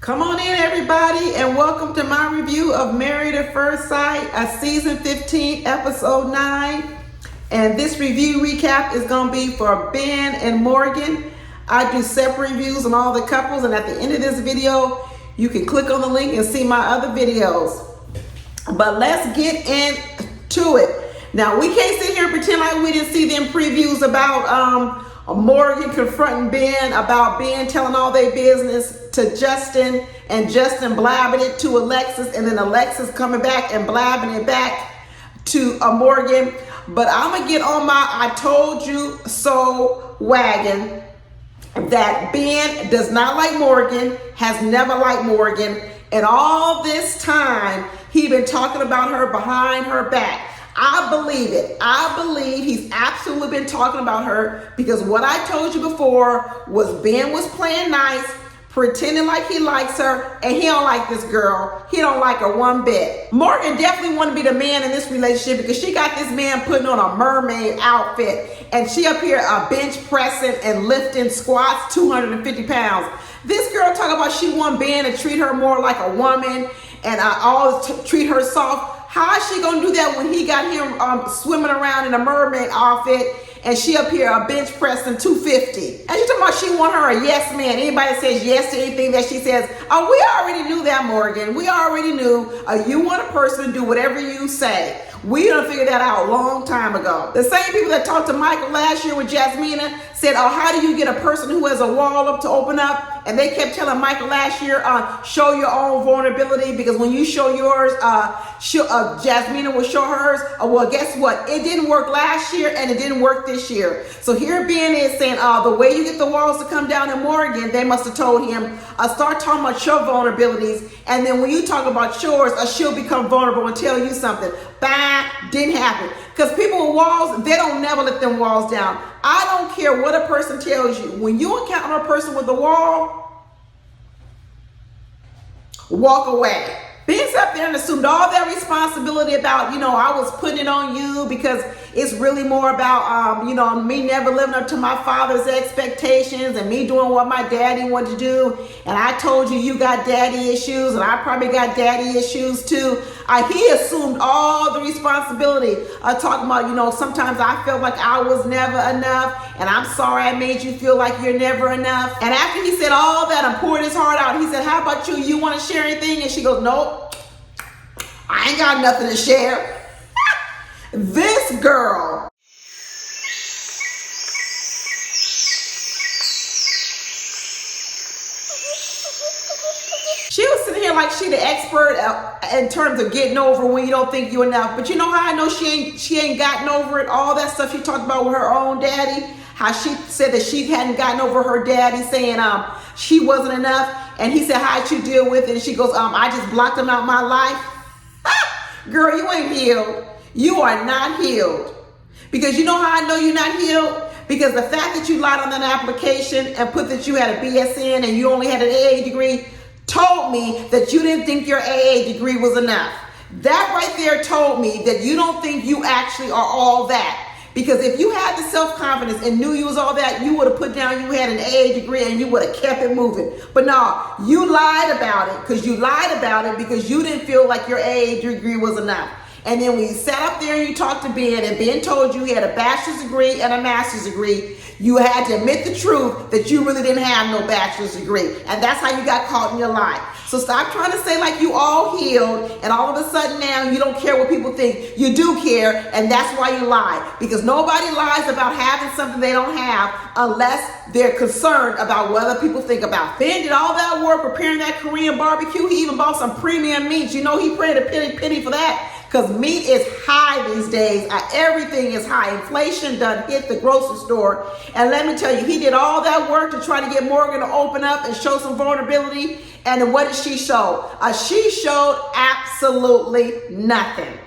Come on in, everybody, and welcome to my review of Married at First Sight, season 15, episode 9. And this review recap is going to be for Ben and Morgan. I do separate reviews on all the couples, and at the end of this video, you can click on the link and see my other videos. But let's get into it. Now, we can't sit here and pretend like we didn't see them previews about Morgan confronting Ben, about Ben telling all their business to Justin, and Justin blabbing it to Alexis, and then Alexis coming back and blabbing it back to Morgan. But I'm gonna get on my I told you so wagon that Ben does not like Morgan, has never liked Morgan, and all this time he been talking about her behind her back. I believe it. I believe he's absolutely been talking about her, because what I told you before was Ben was playing nice, pretending like he likes her, and he don't like this girl. He don't like her one bit. Morgan definitely want to be the man in this relationship, because she got this man putting on a mermaid outfit, and she up here bench pressing and lifting squats 250 pounds. This girl talking about she want Ben to treat her more like a woman and always treat her soft. How is she gonna do that when he got him swimming around in a mermaid outfit and she up here bench pressing 250? And she talking about she want her a yes man. Anybody that says yes to anything that she says, oh, we already knew that, Morgan. We already knew you want a person to do whatever you say. We done figured that out a long time ago. The same people that talked to Michael last year with Jasmina said, oh, how do you get a person who has a wall up to open up? And they kept telling Michael last year, show your own vulnerability, because when you show yours, Jasmina will show hers. Well, guess what? It didn't work last year and it didn't work this year. So here Ben is saying, the way you get the walls to come down in Morgan, they must have told him, start talking about your vulnerabilities. And then when you talk about yours, she'll become vulnerable and tell you something. Bang, didn't happen. Because people with walls, they don't never let them walls down. I don't care what a person tells you. When you encounter a person with a wall, walk away. Ben's up there and assumed all that responsibility about, I was putting it on you, because it's really more about, me never living up to my father's expectations and me doing what my daddy wanted to do. And I told you, you got daddy issues, and I probably got daddy issues too. He assumed all the responsibility, talking about, sometimes I felt like I was never enough, and I'm sorry I made you feel like you're never enough. And after he said all that and poured his heart out, he said, how about you? You want to share anything? And she goes, nope, I ain't got nothing to share. This girl. She was sitting here like she the expert in terms of getting over when you don't think you're enough. But you know how I know she ain't gotten over it? All that stuff she talked about with her own daddy. How she said that she hadn't gotten over her daddy saying she wasn't enough. And he said, how'd you deal with it? And she goes, I just blocked him out my life. Girl, you ain't healed. You are not healed. Because you know how I know you're not healed? Because the fact that you lied on that application and put that you had a BSN and you only had an AA degree told me that you didn't think your AA degree was enough. That right there told me that you don't think you actually are all that. Because if you had the self-confidence and knew you was all that, you would have put down you had an AA degree and you would have kept it moving. But no, you lied about it, because you lied about it because you didn't feel like your AA degree was enough. And then when you sat up there and you talked to Ben, and Ben told you he had a bachelor's degree and a master's degree, you had to admit the truth that you really didn't have no bachelor's degree. And that's how you got caught in your lie. So stop trying to say like you all healed, and all of a sudden now you don't care what people think. You do care, and that's why you lie. Because nobody lies about having something they don't have unless they're concerned about what other people think about. Ben did all that work preparing that Korean barbecue. He even bought some premium meats. You know he paid a penny for that. Because meat is high these days. Everything is high. Inflation done hit the grocery store. And let me tell you, he did all that work to try to get Morgan to open up and show some vulnerability. And what did she show? She showed absolutely nothing.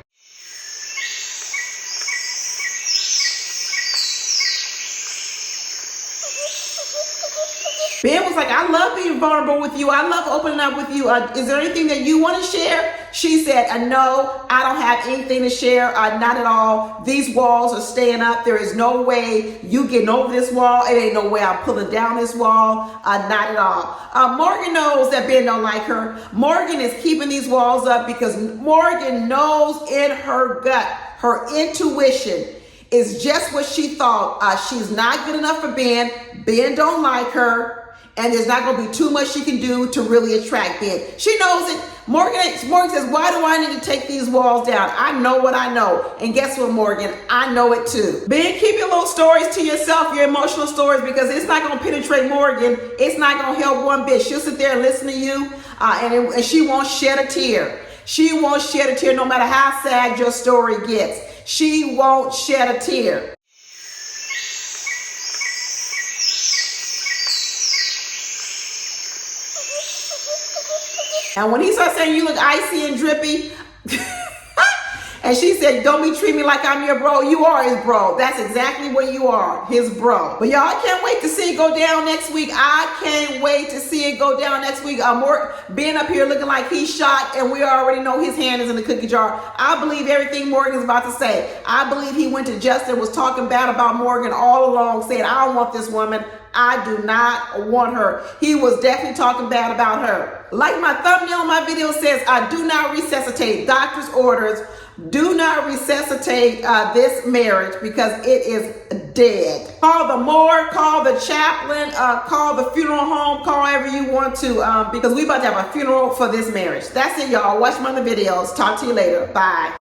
Ben was like, I love being vulnerable with you. I love opening up with you. Is there anything that you want to share? She said, no, I don't have anything to share. Not at all. These walls are staying up. There is no way you getting over this wall. It ain't no way I'm pulling down this wall. Not at all. Morgan knows that Ben don't like her. Morgan is keeping these walls up because Morgan knows in her gut, her intuition is just what she thought. She's not good enough for Ben. Ben don't like her. And there's not going to be too much she can do to really attract Ben. She knows it. Morgan says, why do I need to take these walls down? I know what I know. And guess what, Morgan? I know it too. Ben, keep your little stories to yourself, your emotional stories, because it's not going to penetrate Morgan. It's not going to help one bit. She'll sit there and listen to you, and she won't shed a tear. She won't shed a tear no matter how sad your story gets. She won't shed a tear. And when he starts saying, you look icy and drippy, and she said, don't be treating me like I'm your bro. You are his bro. That's exactly what you are, his bro. But y'all, I can't wait to see it go down next week. I can't wait to see it go down next week. Ben up here looking like he's shocked, and we already know his hand is in the cookie jar. I believe everything Morgan's about to say. I believe he went to Justin, was talking bad about Morgan all along, saying, I don't want this woman. I do not want her. He was definitely talking bad about her. Like my thumbnail on my video says, I do not resuscitate. Doctor's orders, do not resuscitate this marriage because it is dead. Call the morgue, call the chaplain, call the funeral home, call whoever you want to, because we about to have a funeral for this marriage. That's it, y'all. Watch my other videos. Talk to you later. Bye.